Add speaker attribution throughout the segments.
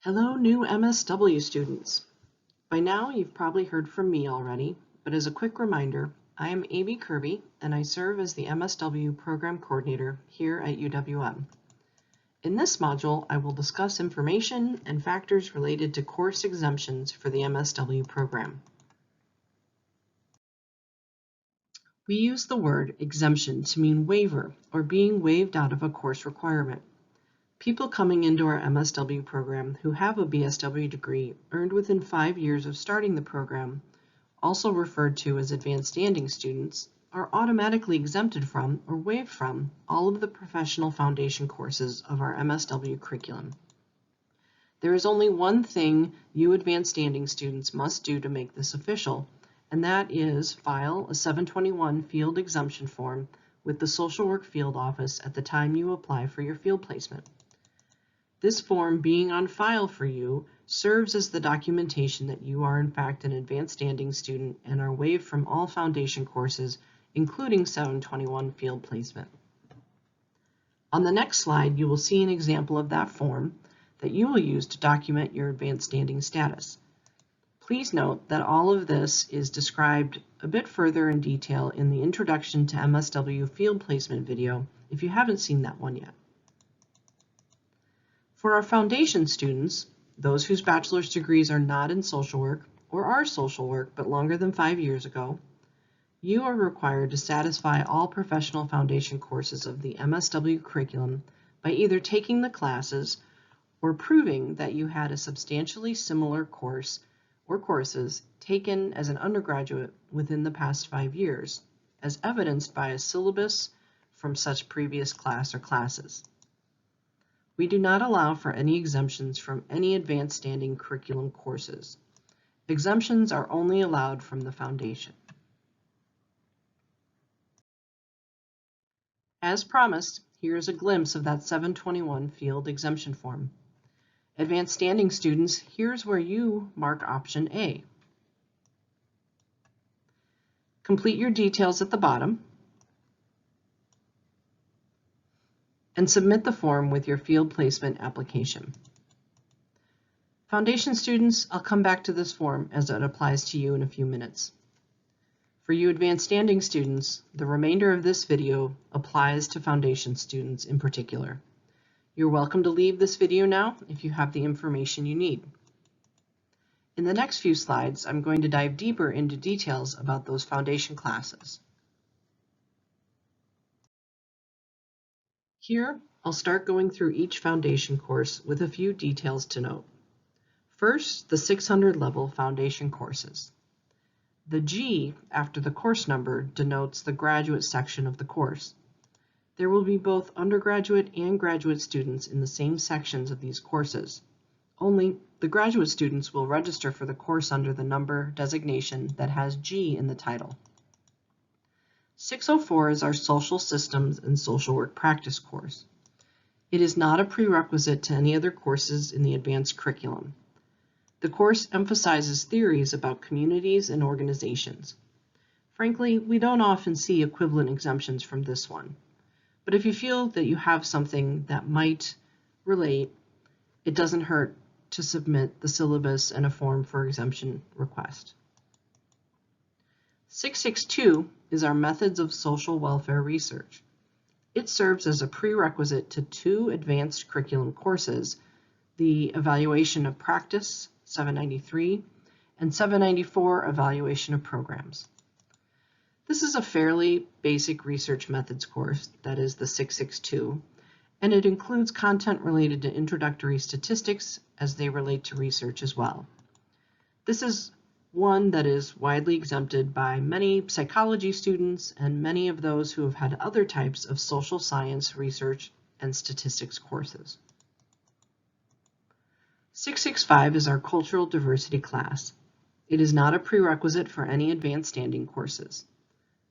Speaker 1: Hello, new MSW students. By now, you've probably heard from me already, but as a quick reminder, I am Amy Kirby, and I serve as the MSW Program Coordinator here at UWM. In this module, I will discuss information and factors related to course exemptions for the MSW program. We use the word exemption to mean waiver or being waived out of a course requirement. People coming into our MSW program who have a BSW degree earned within 5 years of starting the program, also referred to as advanced standing students, are automatically exempted from or waived from all of the professional foundation courses of our MSW curriculum. There is only one thing you advanced standing students must do to make this official, and that is file a 721 field exemption form with the social work field office at the time you apply for your field placement. This form being on file for you serves as the documentation that you are in fact an advanced standing student and are waived from all foundation courses, including 721 field placement. On the next slide, you will see an example of that form that you will use to document your advanced standing status. Please note that all of this is described a bit further in detail in the Introduction to MSW Field Placement video if you haven't seen that one yet. For our foundation students, those whose bachelor's degrees are not in social work or are social work but longer than 5 years ago, you are required to satisfy all professional foundation courses of the MSW curriculum by either taking the classes or proving that you had a substantially similar course or courses taken as an undergraduate within the past 5 years, as evidenced by a syllabus from such previous class or classes. We do not allow for any exemptions from any advanced standing curriculum courses. Exemptions are only allowed from the foundation. As promised, here is a glimpse of that 721 field exemption form. Advanced standing students, here's where you mark option A. Complete your details at the bottom and submit the form with your field placement application. Foundation students, I'll come back to this form as it applies to you in a few minutes. For you advanced standing students, the remainder of this video applies to foundation students in particular. You're welcome to leave this video now if you have the information you need. In the next few slides, I'm going to dive deeper into details about those foundation classes. Here, I'll start going through each foundation course with a few details to note. First, the 600 level foundation courses. The G after the course number denotes the graduate section of the course. There will be both undergraduate and graduate students in the same sections of these courses. Only the graduate students will register for the course under the number designation that has G in the title. 604 is our Social Systems and Social Work Practice course. It is not a prerequisite to any other courses in the advanced curriculum. The course emphasizes theories about communities and organizations. Frankly, we don't often see equivalent exemptions from this one. But if you feel that you have something that might relate, it doesn't hurt to submit the syllabus and a form for exemption request. 662 is our Methods of Social Welfare Research. It serves as a prerequisite to 2 advanced curriculum courses, the Evaluation of Practice, 793, and 794 Evaluation of Programs. This is a fairly basic research methods course, that is the 662, and it includes content related to introductory statistics as they relate to research as well. This is one that is widely exempted by many psychology students and many of those who have had other types of social science research and statistics courses. 665 is our Cultural Diversity class. It is not a prerequisite for any advanced standing courses.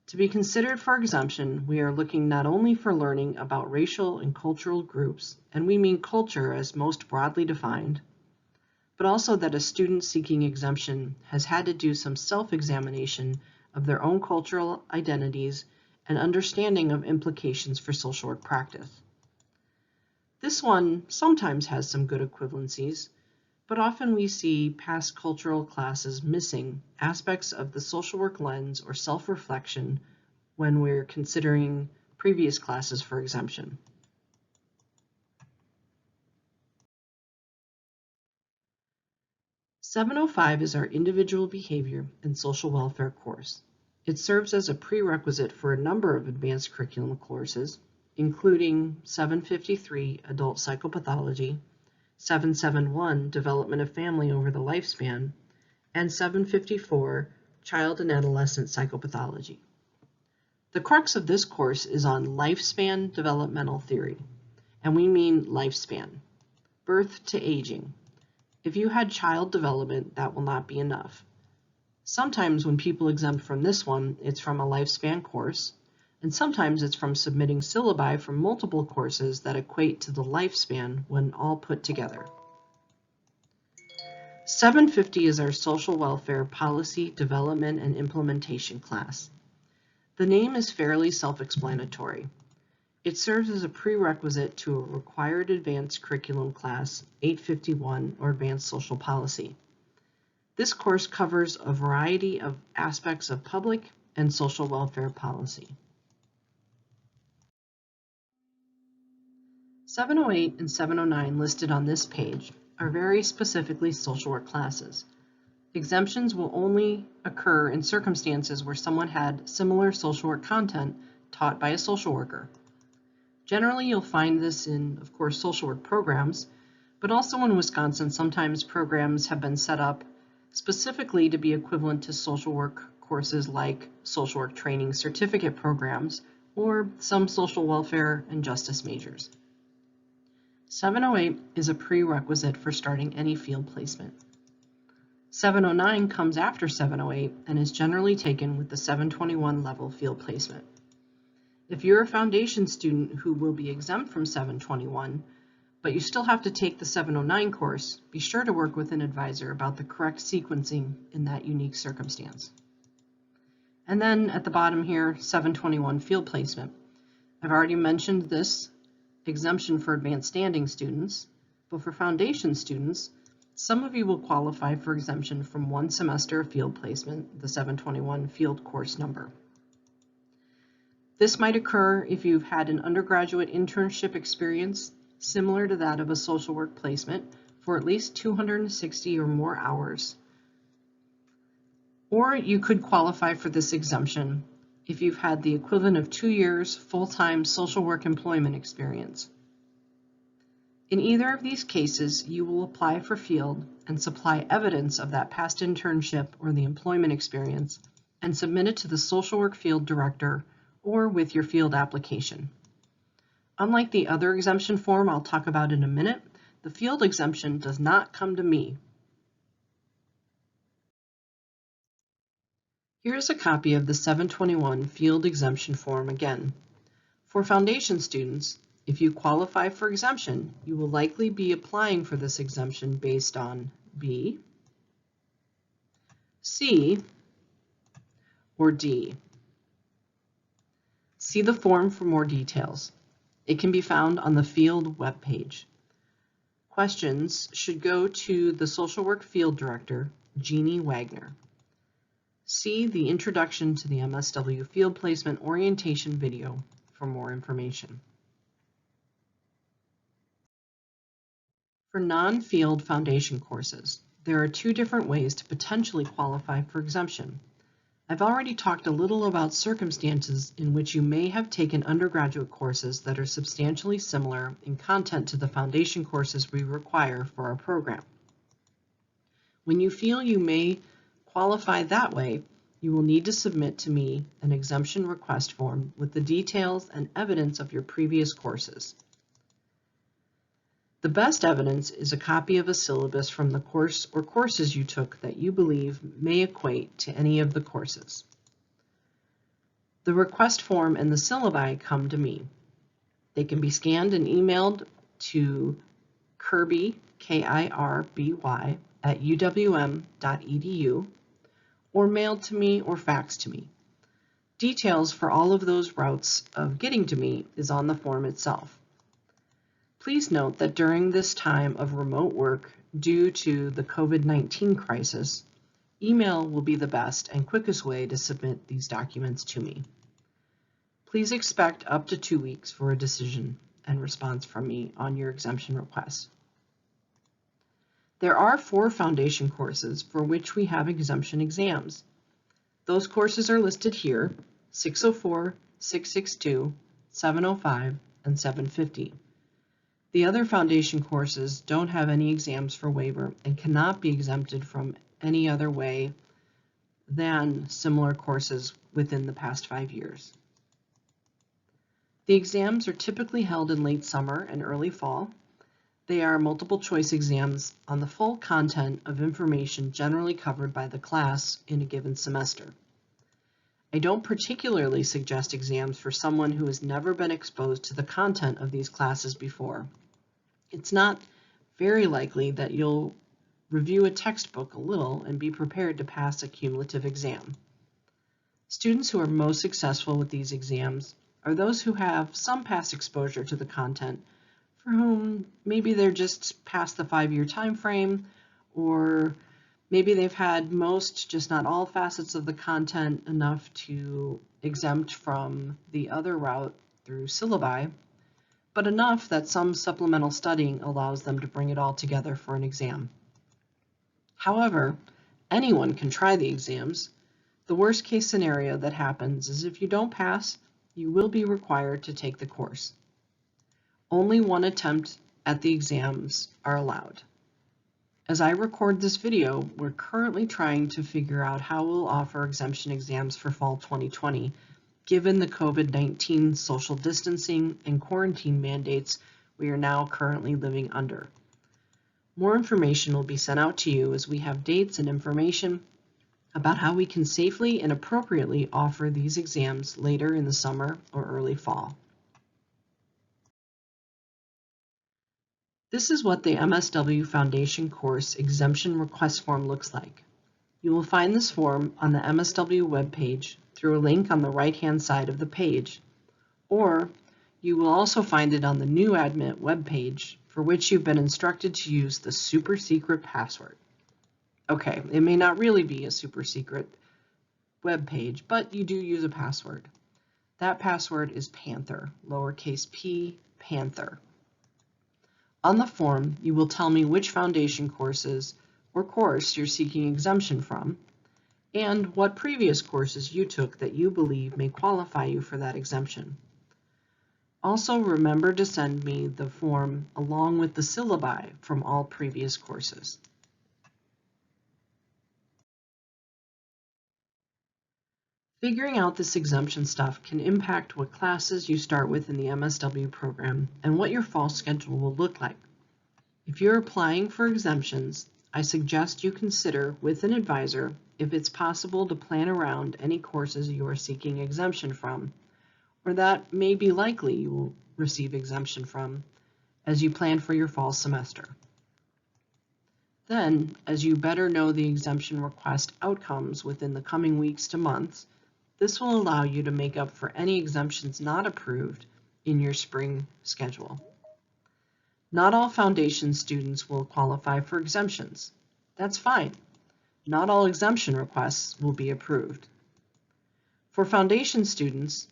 Speaker 1: To be considered for exemption, we are looking not only for learning about racial and cultural groups, and we mean culture as most broadly defined, but also that a student seeking exemption has had to do some self-examination of their own cultural identities and understanding of implications for social work practice. This one sometimes has some good equivalencies, but often we see past cultural classes missing aspects of the social work lens or self-reflection when we're considering previous classes for exemption. (705) is our individual behavior and social welfare course. It serves as a prerequisite for a number of advanced curriculum courses, including 753 adult psychopathology, 771 development of family over the lifespan, and 754 child and adolescent psychopathology. The crux of this course is on lifespan developmental theory, and we mean lifespan, birth to aging. If you had child development, that will not be enough. Sometimes when people exempt from this one, it's from a lifespan course, and sometimes it's from submitting syllabi from multiple courses that equate to the lifespan when all put together. 750 is our social welfare policy development and implementation class. The name is fairly self-explanatory. It serves as a prerequisite to a required advanced curriculum class 851 or advanced social policy. This course covers a variety of aspects of public and social welfare policy. 708 and 709 listed on this page are very specifically social work classes. Exemptions will only occur in circumstances where someone had similar social work content taught by a social worker. Generally, you'll find this in, of course, social work programs, but also in Wisconsin, sometimes programs have been set up specifically to be equivalent to social work courses like social work training certificate programs or some social welfare and justice majors. 708 is a prerequisite for starting any field placement. 709 comes after 708 and is generally taken with the 721 level field placement. If you're a foundation student who will be exempt from 721, but you still have to take the 709 course, be sure to work with an advisor about the correct sequencing in that unique circumstance. And then at the bottom here, 721 field placement. I've already mentioned this exemption for advanced standing students, but for foundation students, some of you will qualify for exemption from one semester of field placement, the 721 field course number. This might occur if you've had an undergraduate internship experience similar to that of a social work placement for at least 260 or more hours. Or you could qualify for this exemption if you've had the equivalent of 2 years full-time social work employment experience. In either of these cases, you will apply for field and supply evidence of that past internship or the employment experience and submit it to the social work field director or with your field application. Unlike the other exemption form I'll talk about in a minute, the field exemption does not come to me. Here's a copy of the 721 field exemption form again. For foundation students, if you qualify for exemption, you will likely be applying for this exemption based on B, C, or D. See the form for more details. It can be found on the field webpage. Questions should go to the Social Work Field Director, Jeannie Wagner. See the Introduction to the MSW Field Placement Orientation video for more information. For non-field foundation courses, there are 2 different ways to potentially qualify for exemption. I've already talked a little about circumstances in which you may have taken undergraduate courses that are substantially similar in content to the foundation courses we require for our program. When you feel you may qualify that way, you will need to submit to me an exemption request form with the details and evidence of your previous courses. The best evidence is a copy of a syllabus from the course or courses you took that you believe may equate to any of the courses. The request form and the syllabi come to me. They can be scanned and emailed to Kirby, K-I-R-B-Y, at uwm.edu, or mailed to me or faxed to me. Details for all of those routes of getting to me is on the form itself. Please note that during this time of remote work, due to the COVID-19 crisis, email will be the best and quickest way to submit these documents to me. Please expect up to 2 weeks for a decision and response from me on your exemption request. There are 4 foundation courses for which we have exemption exams. Those courses are listed here: 604, 662, 705, and 750. The other foundation courses don't have any exams for waiver and cannot be exempted from any other way than similar courses within the past 5 years. The exams are typically held in late summer and early fall. They are multiple choice exams on the full content of information generally covered by the class in a given semester. I don't particularly suggest exams for someone who has never been exposed to the content of these classes before. It's not very likely that you'll review a textbook a little and be prepared to pass a cumulative exam. Students who are most successful with these exams are those who have some past exposure to the content, for whom maybe they're just past the 5-year time frame, or maybe they've had most, just not all, facets of the content enough to exempt from the other route through syllabi, but enough that some supplemental studying allows them to bring it all together for an exam. However, anyone can try the exams. The worst case scenario that happens is if you don't pass, you will be required to take the course. Only one attempt at the exams are allowed. As I record this video, we're currently trying to figure out how we'll offer exemption exams for fall 2020, given the COVID-19 social distancing and quarantine mandates we are now currently living under. More information will be sent out to you as we have dates and information about how we can safely and appropriately offer these exams later in the summer or early fall. This is what the MSW Foundation Course Exemption Request Form looks like. You will find this form on the MSW webpage through a link on the right-hand side of the page, or you will also find it on the new Admit webpage, for which you've been instructed to use the super secret password. Okay, it may not really be a super secret web page, but you do use a password. That password is Panther, lowercase p, Panther. On the form, you will tell me which foundation courses or course you're seeking exemption from, and what previous courses you took that you believe may qualify you for that exemption. Also, remember to send me the form along with the syllabi from all previous courses. Figuring out this exemption stuff can impact what classes you start with in the MSW program and what your fall schedule will look like. If you're applying for exemptions, I suggest you consider with an advisor if it's possible to plan around any courses you are seeking exemption from, or that may be likely you will receive exemption from as you plan for your fall semester. Then, as you better know the exemption request outcomes within the coming weeks to months, this will allow you to make up for any exemptions not approved in your spring schedule. Not all foundation students will qualify for exemptions. That's fine. Not all exemption requests will be approved. For foundation students,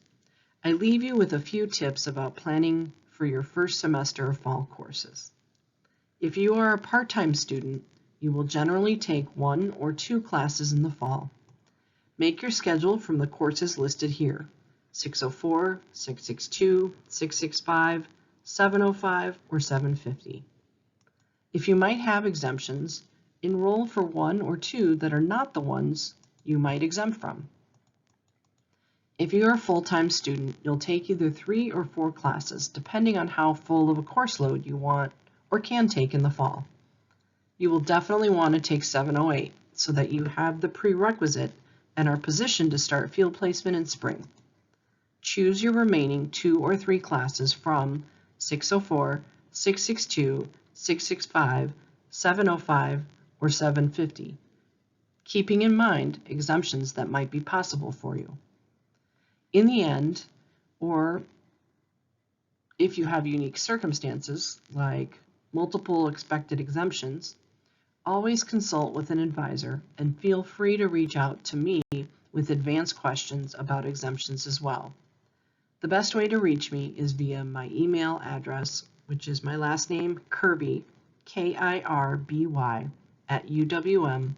Speaker 1: I leave you with a few tips about planning for your first semester of fall courses. If you are a part-time student, you will generally take 1 or 2 classes in the fall. Make your schedule from the courses listed here: 604, 662, 665, 705, or 750. If you might have exemptions, enroll for 1 or 2 that are not the ones you might exempt from. If you're a full-time student, you'll take either 3 or 4 classes, depending on how full of a course load you want or can take in the fall. You will definitely want to take 708 so that you have the prerequisite and are positioned to start field placement in spring. Choose your remaining 2 or 3 classes from 604, 662, 665, 705, or 750, keeping in mind exemptions that might be possible for you. In the end, or if you have unique circumstances like multiple expected exemptions, Always consult with an advisor and feel free to reach out to me with advanced questions about exemptions as well. The best way to reach me is via my email address, which is my last name, Kirby, Kirby, @uwm.edu.